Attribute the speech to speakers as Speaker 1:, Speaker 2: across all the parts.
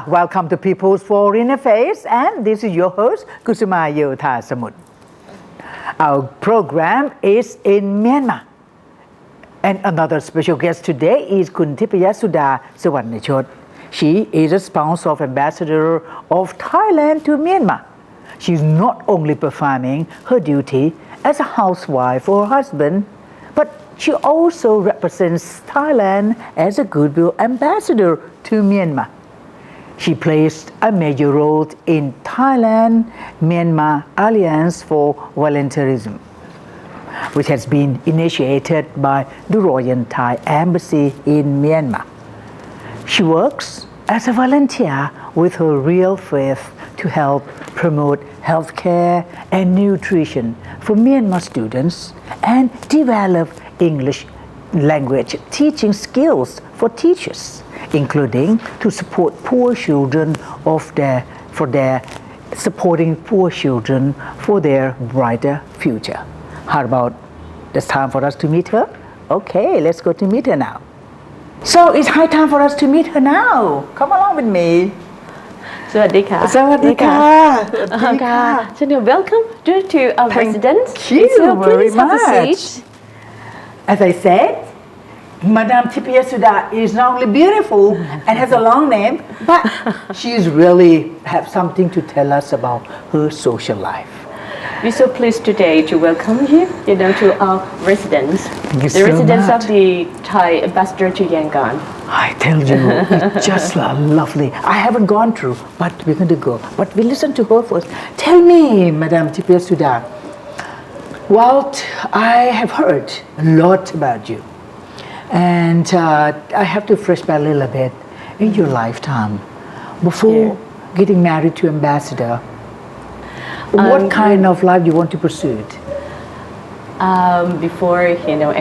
Speaker 1: welcome to People's Foreign Affairs, and this is your host, Suvanajata Samut. Our program is in Myanmar. And another special guest today is Thipayasuda Suvanajata. She is a spouse of Ambassador of Thailand to Myanmar. She is not only performing her duty as a housewife for her husband, but she also represents Thailand as a goodwill ambassador to Myanmar. She plays a major role in Thailand-Myanmar Alliance for Volunteerism, which has been initiated by the Royal Thai Embassy in Myanmar. She works as a volunteer with her real faith to help promote healthcare and nutrition for Myanmar students and develop English language teaching skills for teachers, including to support poor children supporting poor children for their brighter future. How about it's time for us to meet her? Okay, let's go to meet her now. So it's high time for us to meet her now. Come along with me.
Speaker 2: สวัสดีค่ะ
Speaker 1: สวัสดีค่ะ
Speaker 2: So welcome to our residence.
Speaker 1: Thank you
Speaker 2: So
Speaker 1: very
Speaker 2: please have a
Speaker 1: much.
Speaker 2: seat.
Speaker 1: As I said, Madame Thipayasuda is not only beautiful and has a long name, but she's really have something to tell us about her social life.
Speaker 2: We're so pleased today to welcome you, to our residence.
Speaker 1: Thank you
Speaker 2: The
Speaker 1: so
Speaker 2: residence
Speaker 1: much.
Speaker 2: of the Thai ambassador to Yangon.
Speaker 1: I tell you, it's just lovely. I haven't gone through, but we're going to go. But we listen to her first. Tell me, Madame Thipayasuda, well, I have heard a lot about you. And I have to flashback a little bit in your lifetime. Before getting married to ambassador, what kind of life you want to pursue?
Speaker 2: Before,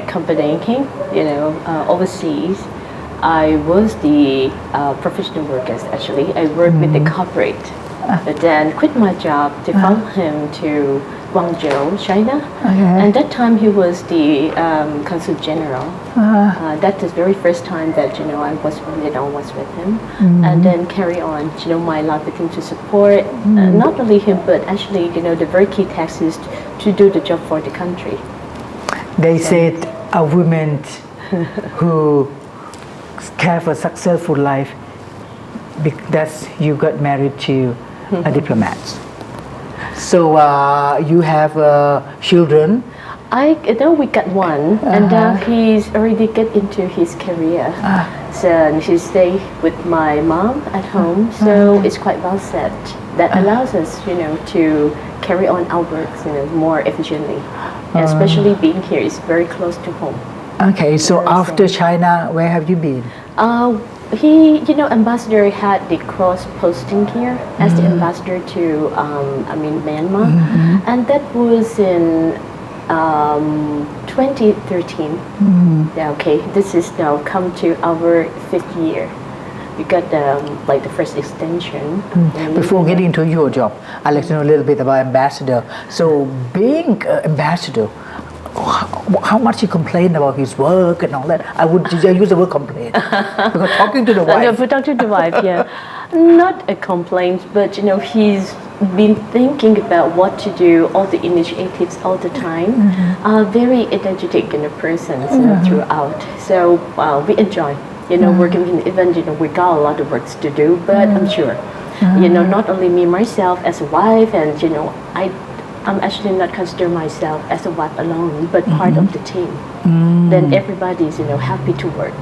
Speaker 2: accompanying him, overseas, I was the professional worker actually. I worked with the corporate, but then quit my job to follow him to Guangzhou, China. And that time he was the consul general. That is very first time that I was with him, and then carry on my life with him to support not only him but actually the very key taxes to do the job for the country.
Speaker 1: They said a woman who care for successful life because you got married to a diplomat. So you have children.
Speaker 2: We got one, and he's already get into his career. So he stay with my mom at home. So it's quite well set. That allows us, to carry on our works, more efficiently. And especially being here is very close to home.
Speaker 1: Okay, so after China, where have you been?
Speaker 2: He, ambassador had the cross posting here as the ambassador to, Myanmar, and that was in 2013. Okay, this is now come to our 5th year. We got the first extension.
Speaker 1: Before getting into your job, I'd like to know a little bit about ambassador. So being ambassador, how much he complained about his work and all that. I use the word complain because talking to the wife.
Speaker 2: Talking to the wife, yeah. Not a complaint, but he's been thinking about what to do, all the initiatives all the time. Very energetic person throughout. So we enjoy, working with him. Even we got a lot of works to do, but I'm sure, not only me myself as a wife, and I'm actually not consider myself as a wife alone, but part of the team. Then everybody's happy to work.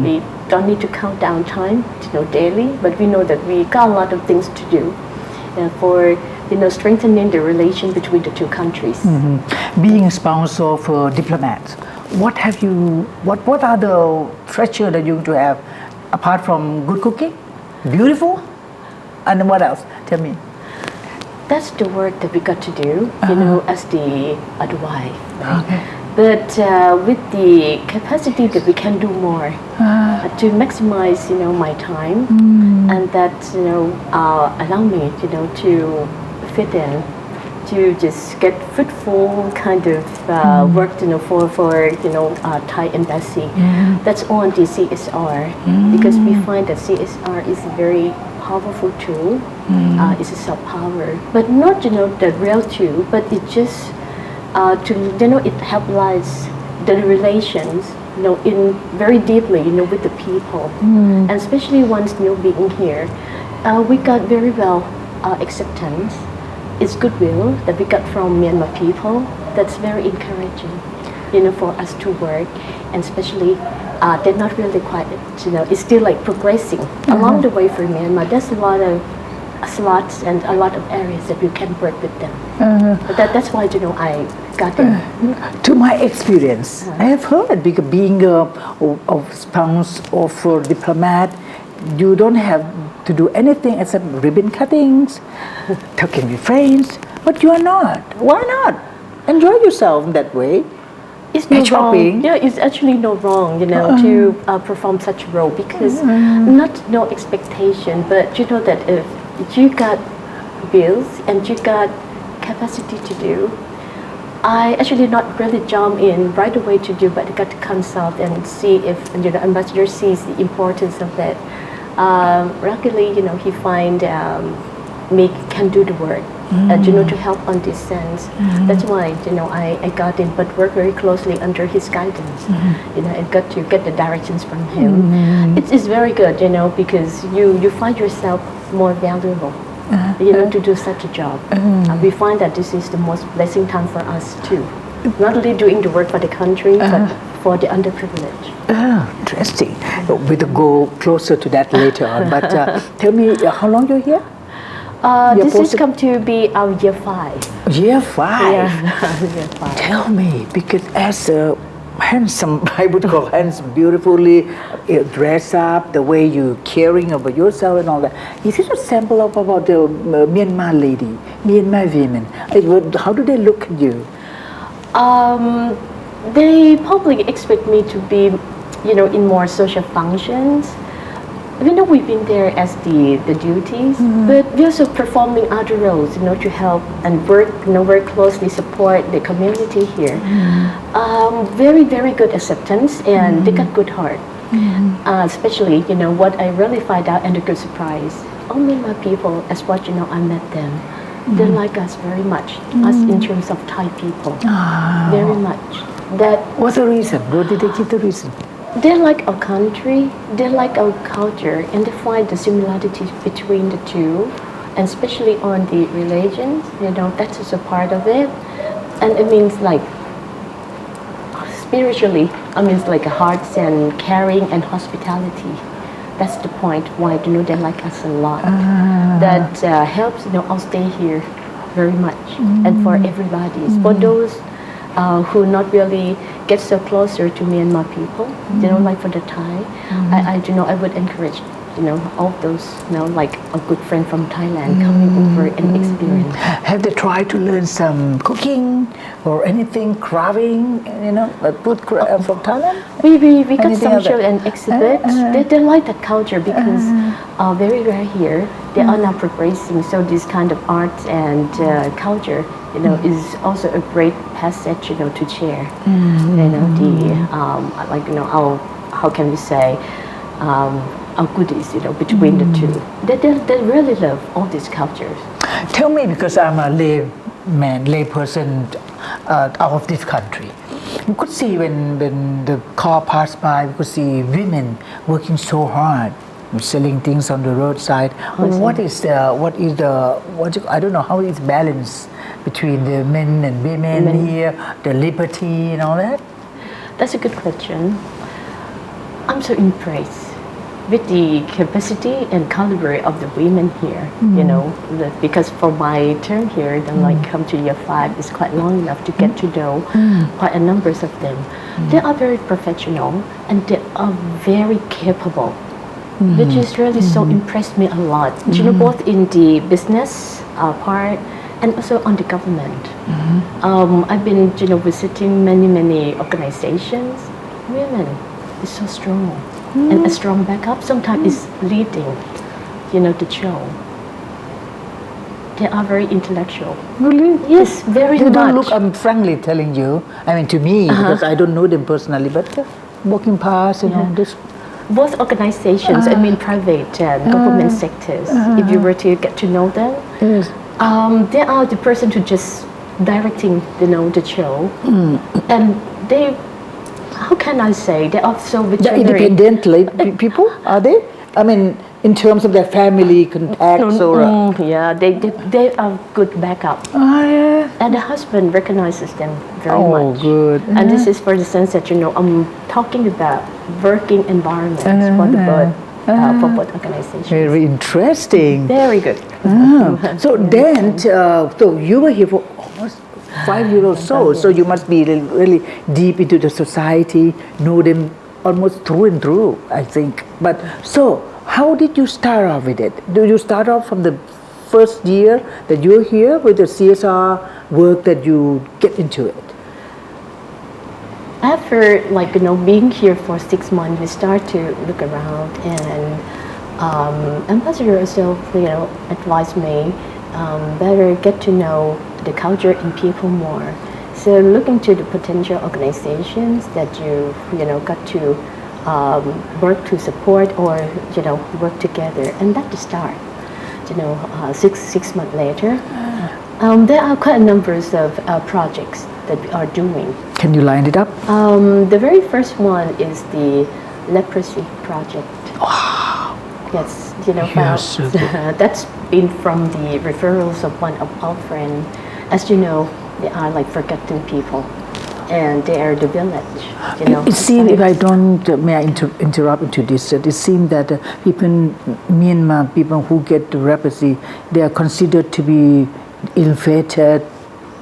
Speaker 2: We don't need to count down time, daily, but we know that we got a lot of things to do for strengthening the relation between the two countries.
Speaker 1: Being a spouse of diplomats, what are the treasure that you to have apart from good cooking, beautiful, and what else? Tell me.
Speaker 2: That's the work that we got to do, as the wife. Right? But with the capacity that we can do more to maximize, my time, and that allow me, to fit in, to just get fruitful kind of work, for Thai embassy. That's on the CSR because we find that CSR is very powerful tool. It's a soft power, but not the real tool. But it just to it helps the relations in very deeply with the people, and especially once being here, we got very well acceptance. It's goodwill that we got from Myanmar people. That's very encouraging, for us to work, and especially they're not really quite, it's still like progressing along the way for Myanmar. There's a lot of slots and a lot of areas that you can work with them. But that's why I got them.
Speaker 1: To my experience, I have heard because being a spouse of a diplomat, you don't have to do anything except ribbon cuttings, talking with friends, but you are not. Why not? Enjoy yourself in that way.
Speaker 2: It's no wrong. Yeah, it's actually no wrong, to perform such a role because no expectation, but that if you got bills and you got capacity to do, I actually not really jump in right away to do, but I got to consult and see if ambassador sees the importance of it. Luckily, he find me can do the work, to help on this sense. That's why, I got in, but work very closely under his guidance. And got to get the directions from him. It's very good, because you find yourself more valuable, to do such a job. We find that this is the most blessing time for us too. Not only doing the work for the country, but for the underprivileged.
Speaker 1: Interesting. We'll go closer to that later on. But tell me, how long you're here?
Speaker 2: This has come to be our year 5.
Speaker 1: Year 5?
Speaker 2: Yeah, year 5.
Speaker 1: Tell me, because as a handsome, I would call handsome, beautifully dressed up, the way you caring about yourself and all that. Is it a sample of about the Myanmar lady, Myanmar women? How do they look at you?
Speaker 2: They probably expect me to be, in more social functions. We've been there as the duties, but we're also performing other roles, to help and work, very closely support the community here. Very, very good acceptance, and they got good heart. Especially, what I really find out and a good surprise. All Myanmar people, as what I met them, they like us very much. Us in terms of Thai people, very much.
Speaker 1: What's the reason? What did they give the reason?
Speaker 2: They like our country, they like our culture, and they find the similarities between the two, and especially on the religions, that's also part of it. And it means like, spiritually, it's like hearts and caring and hospitality. That's the point why, they like us a lot. That helps, I'll stay here very much, and for everybody. For those who not really get so closer to Myanmar people, like for the Thai, I would encourage, all those, like a good friend from Thailand coming over and experience.
Speaker 1: Have they tried to learn some cooking or anything, carving, food from Thailand?
Speaker 2: We got some show and exhibits. They like that culture because very rare here. They are now progressing, so this kind of art and culture, is also a great passage, to share. How can we say, our goodies, between the two. They really love all these cultures.
Speaker 1: Tell me, because I'm a lay person out of this country. You could see when the car passed by, we could see women working so hard, selling things on the roadside. I don't know how is balance between the men and women here, the liberty and all that?
Speaker 2: That's a good question. I'm so impressed with the capacity and caliber of the women here, because for my term here, then come to year 5 is quite long enough to get to know quite a numbers of them. They are very professional and they are very capable, which is really so impressed me a lot. Both in the business part and also on the government. I've been, visiting many organizations. Women is so strong. And a strong backup sometimes is leading, the show. They are very intellectual.
Speaker 1: Really?
Speaker 2: Yes, very
Speaker 1: they
Speaker 2: much.
Speaker 1: Don't look, I'm frankly telling you, to me, because I don't know them personally, but walking past, this
Speaker 2: both organizations, I mean private and government sectors, if you were to get to know them,
Speaker 1: Yes.
Speaker 2: they are the person who just directing, the show, and they, how can I say, they are so
Speaker 1: They're
Speaker 2: visionary.
Speaker 1: independent people, are they? I mean, in terms of their family contacts or...
Speaker 2: Yeah, they are good backup.
Speaker 1: Oh, yeah.
Speaker 2: And the husband recognizes them very
Speaker 1: Oh,
Speaker 2: much.
Speaker 1: good.
Speaker 2: And this is for the sense that, I'm talking about working environments for the for both organizations.
Speaker 1: Very interesting.
Speaker 2: Very good.
Speaker 1: So then, so you were here for almost 5 years or so. So you must be really deep into the society, know them almost through and through, I think. But so, how did you start off with it? Do you start off from the first year that you're here with the CSR work that you get into it?
Speaker 2: After being here for 6 months, we start to look around, and Ambassador also advised me better get to know the culture and people more. So look into the potential organizations that you got to work to support or work together, and that's the start. 6 months later, there are quite a number of projects that we are doing.
Speaker 1: Can you line it up?
Speaker 2: The very first one is the leprosy project.
Speaker 1: Wow.
Speaker 2: Yes,
Speaker 1: Yes,
Speaker 2: that's been from the referrals of one of our friends. As you know, they are like forgotten people, and they are the village.
Speaker 1: It seems, if I don't, may I interrupt into this, that it seems that people in Myanmar, people who get the leprosy, they are considered to be ill-fated,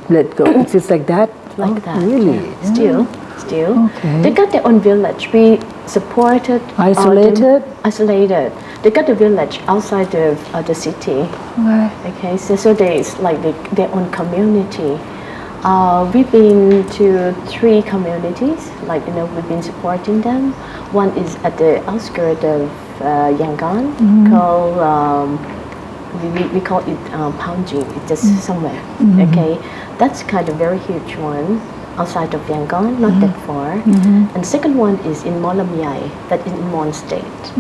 Speaker 1: let go. It's just like that?
Speaker 2: Like that.
Speaker 1: Really?
Speaker 2: Still.
Speaker 1: Okay.
Speaker 2: They got their own village. We supported.
Speaker 1: Isolated?
Speaker 2: Isolated. They got a village outside of the city.
Speaker 1: Right.
Speaker 2: Okay, so there's like their own community. We've been to 3 communities, we've been supporting them. One is at the outskirts of Yangon, called, we call it Panjin, it's just somewhere, okay? That's kind of very huge one, outside of Yangon, not that far. And second one is in Molamyai, that is in Mon State.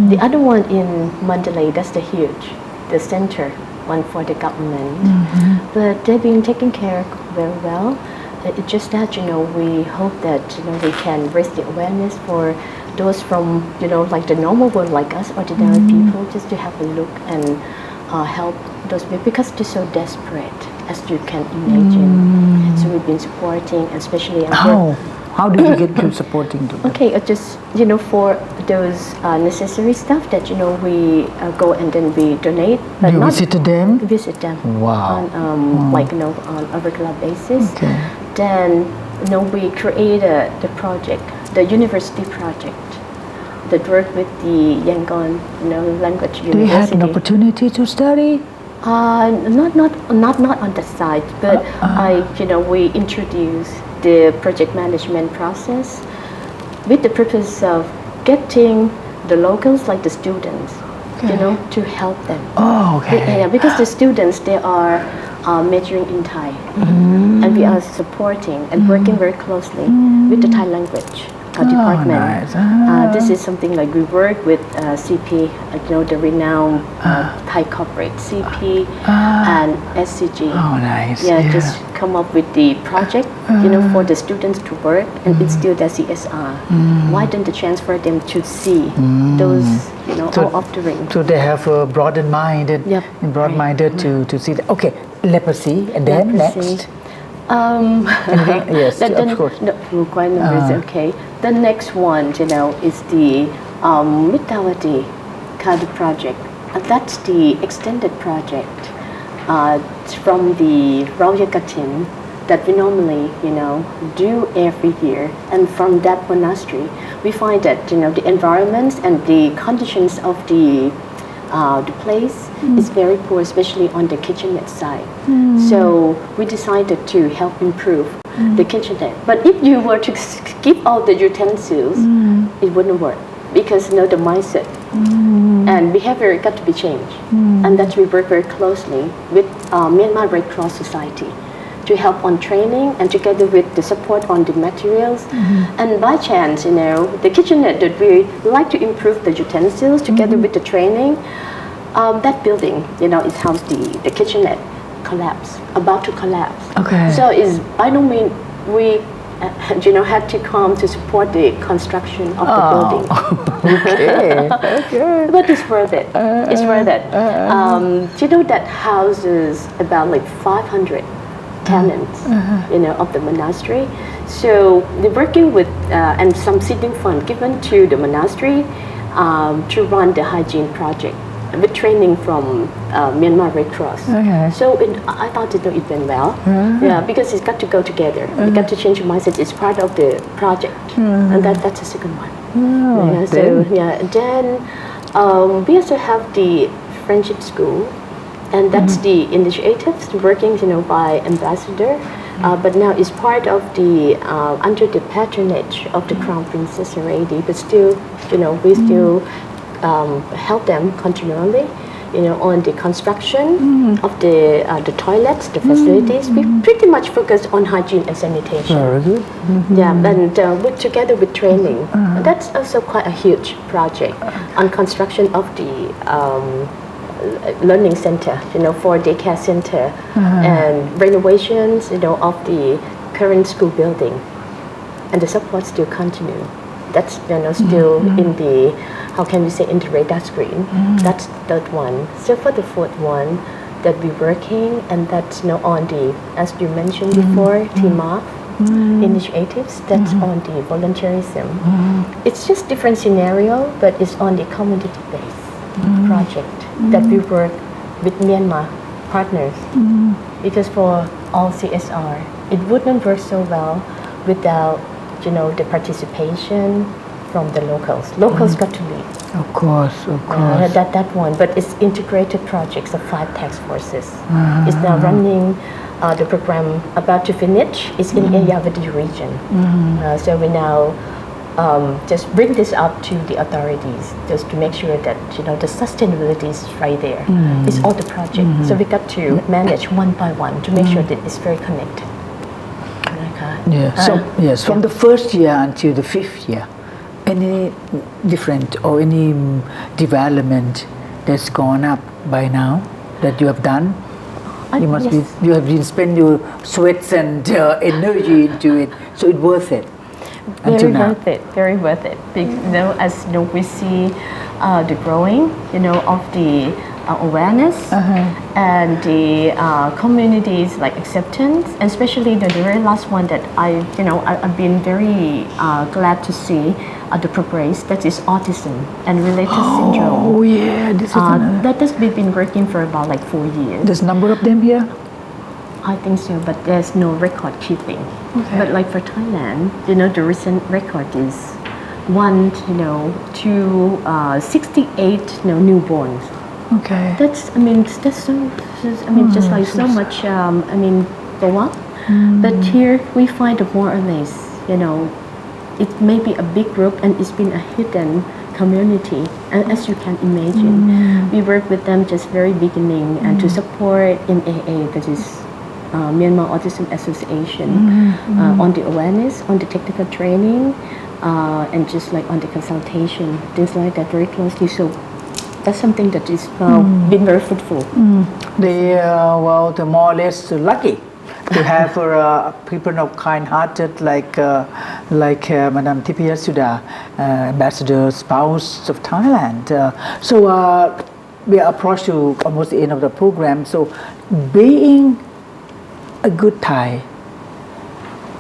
Speaker 2: The other one in Mandalay, that's the huge, the center one for the government. But they've been taken care of very well. It's just that, we hope that, we can raise the awareness for those from, like the normal world, like us, ordinary people, just to have a look and help those people, because they're so desperate, as you can imagine. So we've been supporting, especially...
Speaker 1: How do you get to supporting them?
Speaker 2: Okay, just, for those necessary stuff that, we go and then we donate. But
Speaker 1: you
Speaker 2: not
Speaker 1: visited them?
Speaker 2: Visit them.
Speaker 1: Wow.
Speaker 2: On, on a regular basis.
Speaker 1: Okay.
Speaker 2: Then, we created the project, the university project, that worked with the Yangon, language university.
Speaker 1: Do you have an opportunity to study?
Speaker 2: Not on the side, but we introduce the project management process with the purpose of getting the locals, like the students, to help them.
Speaker 1: Oh, okay.
Speaker 2: Yeah, because the students, they are majoring in Thai, and we are supporting and working very closely with the Thai language department.
Speaker 1: Nice.
Speaker 2: This is something like we work with CP, the renowned Thai corporate CP and SCG.
Speaker 1: Oh, nice.
Speaker 2: Yeah, just come up with the project, for the students to work and instill their CSR. Widen the chance for them to see those, our offerings.
Speaker 1: So they have a broadened mind and broad-minded to see that. Okay, leprosy, and then next. Yes, of course.
Speaker 2: No, quite numbers, okay. The next one, is the Mitawati Kadi project. That's the extended project from the Rauya Katin that we normally, do every year. And from that monastery, we find that, the environments and the conditions of the place is very poor, especially on the kitchenette side. So we decided to help improve the kitchenette. But if you were to skip all the utensils, it wouldn't work, because the mindset and behavior got to be changed. And that we work very closely with Myanmar Red Cross Society to help on training and together with the support on the materials. And by chance, the kitchenette that we like to improve the utensils together with the training, that building, it housed the kitchenette about to collapse.
Speaker 1: Okay.
Speaker 2: So it's by no means we had to come to support the construction of the building.
Speaker 1: Okay.
Speaker 2: But it's worth it. It's worth it. That houses about like 500 tenants, of the monastery. So they're working with and some seeding fund given to the monastery to run the hygiene project with training from Myanmar Red Cross.
Speaker 1: Okay.
Speaker 2: So I thought it went well. Yeah, because it's got to go together. You got to change your mindset. It's part of the project, and that's the second one. Then we also have the friendship school, and that's the initiatives working, by ambassador. But now it's part of the under the patronage of the Crown Princess already. But still, we still help them continually, on the construction of the toilets, the facilities. We pretty much focus on hygiene and sanitation.
Speaker 1: Very good.
Speaker 2: Yeah, and together with training. That's also quite a huge project on construction of the learning center, for daycare center, and renovations, of the current school building. And the support still continue. That's still in the, how can we say, in the radar screen. That's the third one. So for the fourth one that we're working, and that's on the, as you mentioned before, TMA initiatives, that's on the volunteerism. It's just different scenario, but it's on the community-based project that we work with Myanmar partners. Because for all CSR, it wouldn't work so well without the participation from the locals. Locals got to lead.
Speaker 1: Of course.
Speaker 2: That one, but it's integrated projects of 5 task forces. It's now running the program about to finish. It's in Ayavati region. So we now just bring this up to the authorities just to make sure that the sustainability is right there. It's all the project. So we got to manage one by one to make sure that it's very connected.
Speaker 1: Yeah. From the first year until the 5th year, any different or any development that's gone up by now that you have done? You have been spend your sweats and energy into it, so it's worth it.
Speaker 2: Very worth it. Because, as we see the growing, of the awareness and the communities like acceptance, and especially the very last one that I've been very glad to see the progress, that is autism and related syndrome.
Speaker 1: Oh yeah, this is
Speaker 2: that has been working for about like 4 years.
Speaker 1: There's a number of them here?
Speaker 2: I think so, but there's no record keeping. Okay. But like for Thailand, the recent record is 1, to 68 newborns.
Speaker 1: Okay.
Speaker 2: That's so, just like so much, go up. But here we find more or less, it may be a big group and it's been a hidden community, as you can imagine. We work with them just very beginning and to support MAA, that is Myanmar Autism Association, on the awareness, on the technical training, and just like on the consultation, things like that very closely. So that's something that is been very fruitful.
Speaker 1: They're more or less lucky to have people of kind-hearted like Madam Thipayasuda, Ambassador Spouse of Thailand. So we are approached to almost the end of the program. So being a good Thai,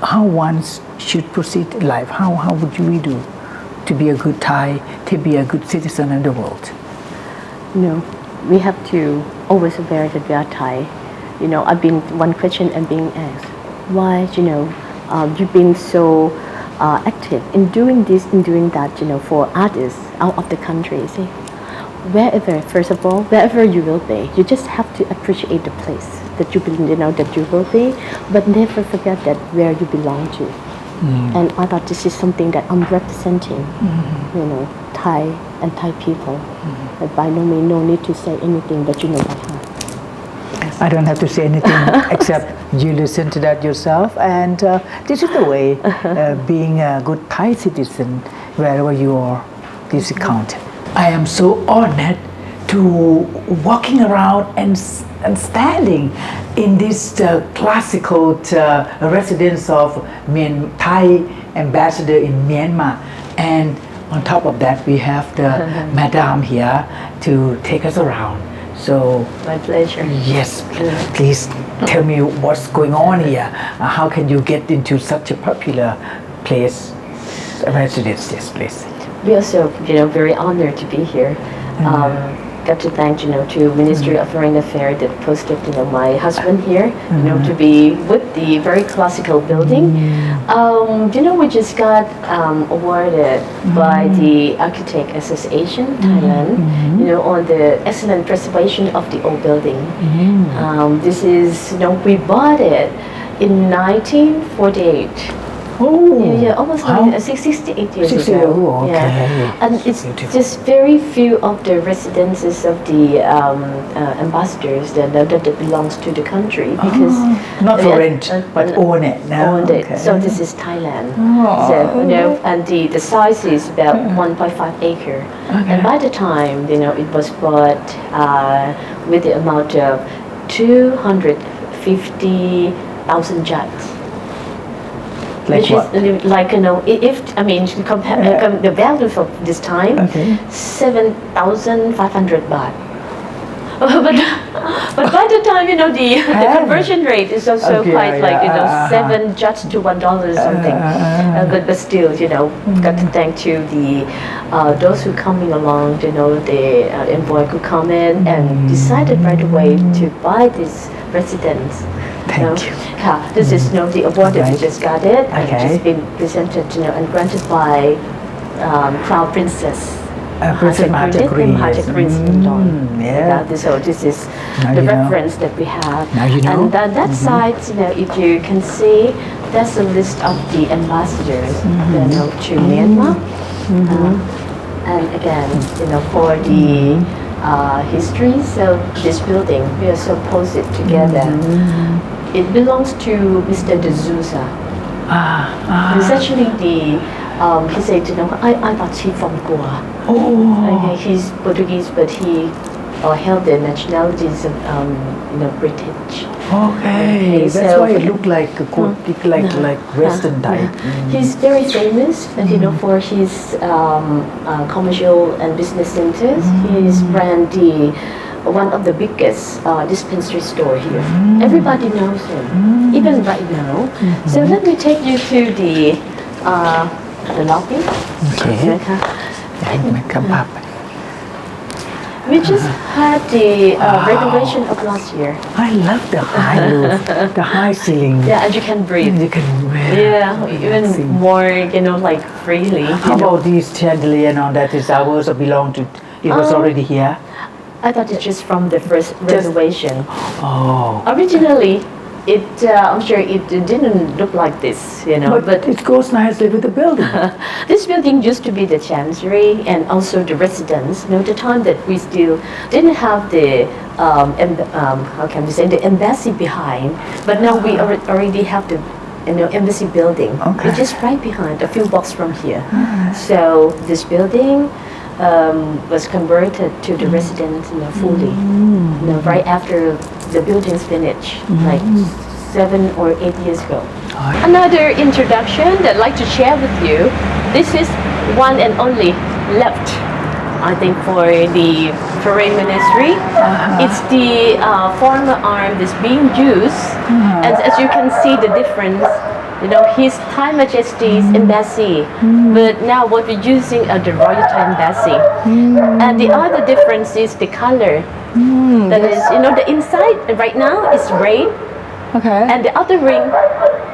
Speaker 1: how one should proceed in life? How would we do to be a good Thai, to be a good citizen in the world?
Speaker 2: We have to always aware that we are Thai. I've been one question and being asked, why you've been so active in doing this and doing that, for artists out of the country. See, wherever you will be, you just have to appreciate the place that you that you will be, but never forget that where you belong to. And I thought this is something that I'm representing, Thai and Thai people. But by no means, no need to say anything, but by heart.
Speaker 1: I don't have to say anything except you listen to that yourself, and this is the way being a good Thai citizen wherever you are. This is counted. I am so honored to walking around and standing in this classical residence of Thai ambassador in Myanmar, and on top of that we have the madam here to take us around. So
Speaker 2: My pleasure.
Speaker 1: yes, please tell me what's going on here. How can you get into such a popular place, residence? Yes, please.
Speaker 2: We also, very honored to be here. Got to thank, to Ministry of Foreign Affairs that posted, my husband here, to be with the very classical building. We just got awarded by the Architect Association Thailand, on the excellent preservation of the old building. This is, we bought it in 1948.
Speaker 1: Oh,
Speaker 2: Yeah, almost like 68 years
Speaker 1: 68,
Speaker 2: ago.
Speaker 1: oh, okay.
Speaker 2: Yeah. And it's
Speaker 1: Beautiful.
Speaker 2: just very few of the residences of the ambassadors that belongs to the country because
Speaker 1: not for rent, but own it now.
Speaker 2: owned it.
Speaker 1: Okay.
Speaker 2: So this is Thailand.
Speaker 1: Oh.
Speaker 2: So and the size is about 1.5 acre. And by the time it was bought with the amount of 250,000 jats.
Speaker 1: Like
Speaker 2: Which
Speaker 1: what?
Speaker 2: is like if compare the value of this time,
Speaker 1: Okay.
Speaker 2: 7,500 baht. but by the time the conversion rate is also
Speaker 1: Okay,
Speaker 2: quite like
Speaker 1: yeah,
Speaker 2: 7 jats to $1 or something. But still got to thank to the those who coming along, the envoy who come in and decided right away to buy this residence.
Speaker 1: Thank you.
Speaker 2: This is the award that we
Speaker 1: Right.
Speaker 2: just got it, and
Speaker 1: Okay.
Speaker 2: it's just been presented and granted by Crown Princess.
Speaker 1: Princess Mahajagreen. Yeah.
Speaker 2: So this is
Speaker 1: Now
Speaker 2: the
Speaker 1: you know.
Speaker 2: reference that we have.
Speaker 1: Now you know.
Speaker 2: And then that side, if you can see, that's a list of the ambassadors to Myanmar. And again, for the history, so this building, we also pose it together. It belongs to Mr. D'Souza. It's actually the, he said, I thought he's from Goa.
Speaker 1: Oh.
Speaker 2: Okay, he's Portuguese, but he held the nationalities of, British.
Speaker 1: Okay, that's
Speaker 2: so-
Speaker 1: why it looked like a like Western type.
Speaker 2: He's very famous, and for his commercial and business centers. He's ran one of the biggest dispensary store here. Everybody knows him, even right now. So let me take you to the lobby.
Speaker 1: Okay. Come up.
Speaker 2: We just had the renovation of last year.
Speaker 1: I love the high roof, the high ceiling.
Speaker 2: Yeah, and you can breathe.
Speaker 1: You can
Speaker 2: Yeah, even more, like freely.
Speaker 1: How about these chandelier and all that? Is ours or belong to? It was already here.
Speaker 2: I thought it's just from the first renovation.
Speaker 1: Oh.
Speaker 2: Originally, I'm sure it didn't look like this,
Speaker 1: But it goes nicely with the building.
Speaker 2: This building used to be the chancery and also the residence. The time that we still didn't have the how can we say, the embassy behind, but now we already have the embassy building.
Speaker 1: Okay.
Speaker 2: It's just right behind, a few blocks from here. So this building was converted to the residence fully. Right after the building's finished, like 7 or 8 years ago. Another introduction that I'd like to share with you. This is one and only left, I think, for the Foreign Ministry. It's the former arm that's being used, and as you can see the difference. His Thai Majesty's embassy, but now what we're using are the Royal Thai Embassy. And the other difference is the color. That is, the inside right now is red,
Speaker 1: Okay.
Speaker 2: and the other ring,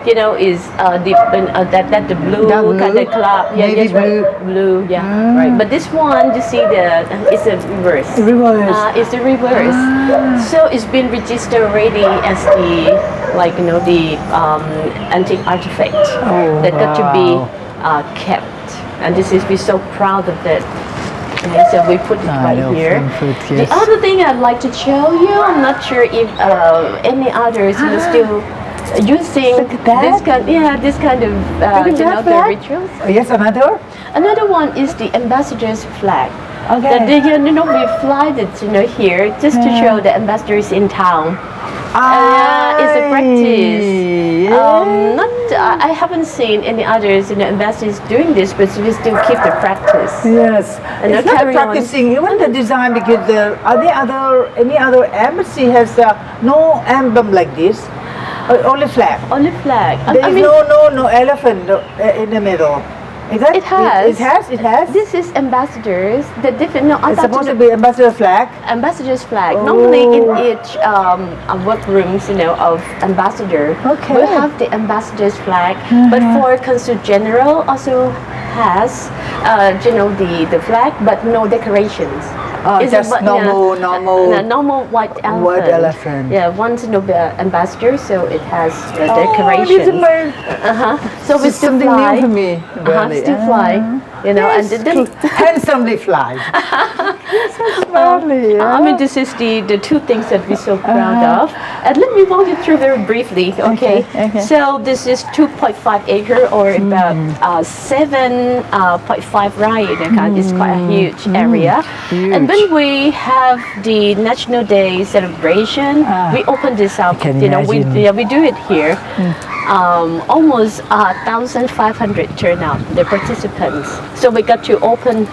Speaker 2: is the blue
Speaker 1: Dark blue?
Speaker 2: kind of club. Yeah,
Speaker 1: Navy
Speaker 2: yes, right, blue. Yeah, right. But this one, you see it's a reverse.
Speaker 1: Reverse.
Speaker 2: It's the reverse. So it's been registered already as the the antique artifact that got to be kept. And we're so proud of it. Okay, so we put it right
Speaker 1: no,
Speaker 2: here.
Speaker 1: food,
Speaker 2: The
Speaker 1: yes.
Speaker 2: other thing I'd like to show you, I'm not sure if any others are still using
Speaker 1: Look at that.
Speaker 2: this kind of
Speaker 1: Look at that
Speaker 2: the
Speaker 1: flag.
Speaker 2: rituals.
Speaker 1: Oh, yes, another.
Speaker 2: Another one is the ambassador's flag.
Speaker 1: Okay.
Speaker 2: That they, we fly it here just to show the ambassadors in town. It's a practice. I haven't seen any others ambassadors doing this, but we still keep the practice.
Speaker 1: Yes,
Speaker 2: And
Speaker 1: it's
Speaker 2: they'll
Speaker 1: not
Speaker 2: carry on.
Speaker 1: practicing. Even the design, because any other embassy has no emblem like this, only flag.
Speaker 2: Only flag.
Speaker 1: There is no elephant in the middle. Is that?
Speaker 2: It has.
Speaker 1: It has.
Speaker 2: This is ambassadors. The different. No, I
Speaker 1: It's
Speaker 2: thought
Speaker 1: supposed to be ambassador flag.
Speaker 2: ambassador's flag.
Speaker 1: Oh.
Speaker 2: Normally in each workrooms, of ambassador,
Speaker 1: Okay.
Speaker 2: we'll have the ambassador's flag. But for consul general also has, the flag, but no decorations. It's
Speaker 1: Just normal.
Speaker 2: normal white elephant.
Speaker 1: White elephant.
Speaker 2: Yeah, one's ambassador, so it has the
Speaker 1: Oh,
Speaker 2: decorations.
Speaker 1: this is my.
Speaker 2: So we
Speaker 1: This is
Speaker 2: still
Speaker 1: something
Speaker 2: fly.
Speaker 1: new for me. Really.
Speaker 2: Still fly. And then
Speaker 1: Handsomely fly. So lovely.
Speaker 2: this is the two things that we're so proud of. And let me walk you through very briefly, okay? So this is 2.5 acre or about 7.5 rai. It's quite a huge area.
Speaker 1: Huge.
Speaker 2: And when we have the National Day celebration, we open this up.
Speaker 1: can
Speaker 2: We do it here. Almost 1,500 turnout, the participants. So we got to open,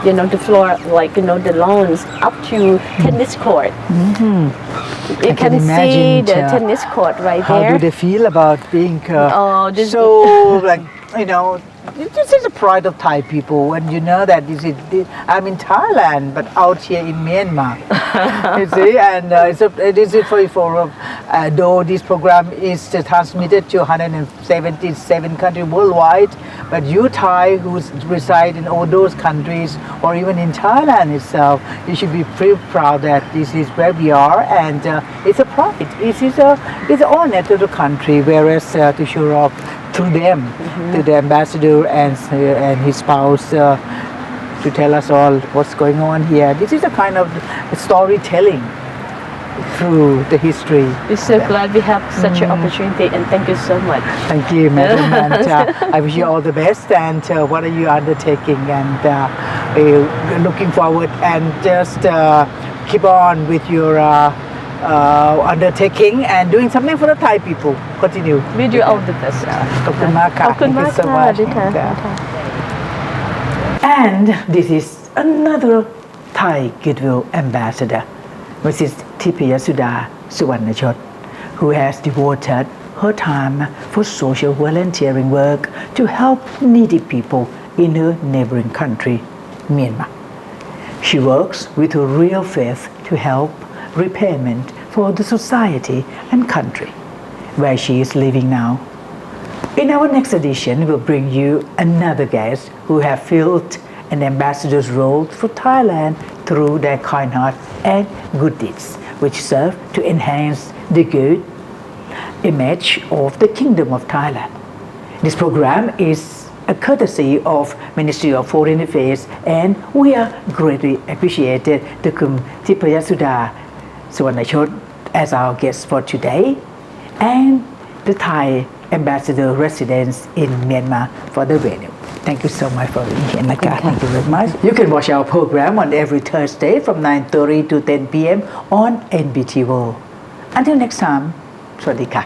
Speaker 2: the floor, the lawns up to tennis court. You
Speaker 1: can
Speaker 2: can see
Speaker 1: imagine,
Speaker 2: the tennis court right
Speaker 1: How
Speaker 2: there.
Speaker 1: do they feel about being
Speaker 2: this-
Speaker 1: so this is a pride of Thai people, and you know that I'm in Thailand, but out here in Myanmar. You see, and it is for though this program is transmitted to 177 countries worldwide, but you Thai who reside in all those countries, or even in Thailand itself, you should be pretty proud that this is where we are, and it's a pride. It's an honor to the country, whereas to show off through them, to the ambassador and his spouse, to tell us all what's going on here. This is a kind of storytelling through the history.
Speaker 2: We're so glad we have such an opportunity, and thank you so much.
Speaker 1: Thank you, madam, and I wish you all the best. And what are you undertaking? And we're looking forward, and just keep on with your undertaking and doing something for the Thai people. Continue.
Speaker 2: We do all the best.
Speaker 1: ขอบคุณมากค่ะ
Speaker 2: ขอบคุณมาก
Speaker 1: Thank you so
Speaker 2: ค่ะ
Speaker 1: much.
Speaker 2: ดีค่ะ
Speaker 1: And this is another Thai Goodwill Ambassador, Mrs. Thipayasuda Suvanajata, who has devoted her time for social volunteering work to help needy people in her neighboring country, Myanmar. She works with a real faith to help repayment for the society and country where she is living now. In our next edition, we'll bring you another guest who have filled an ambassador's role for Thailand through their kind heart and good deeds, which serve to enhance the good image of the Kingdom of Thailand. This program is a courtesy of Ministry of Foreign Affairs, and we are greatly appreciated to Kum Thipayasuda Suvanajata as our guest for today, and the Thai ambassador residence in Myanmar for the venue. Thank you so much for being here, Naka. Thank you very much. You can watch our program on every Thursday from 9:30 to 10 p.m. on NBT World. Until next time, สวัสดีค่ะ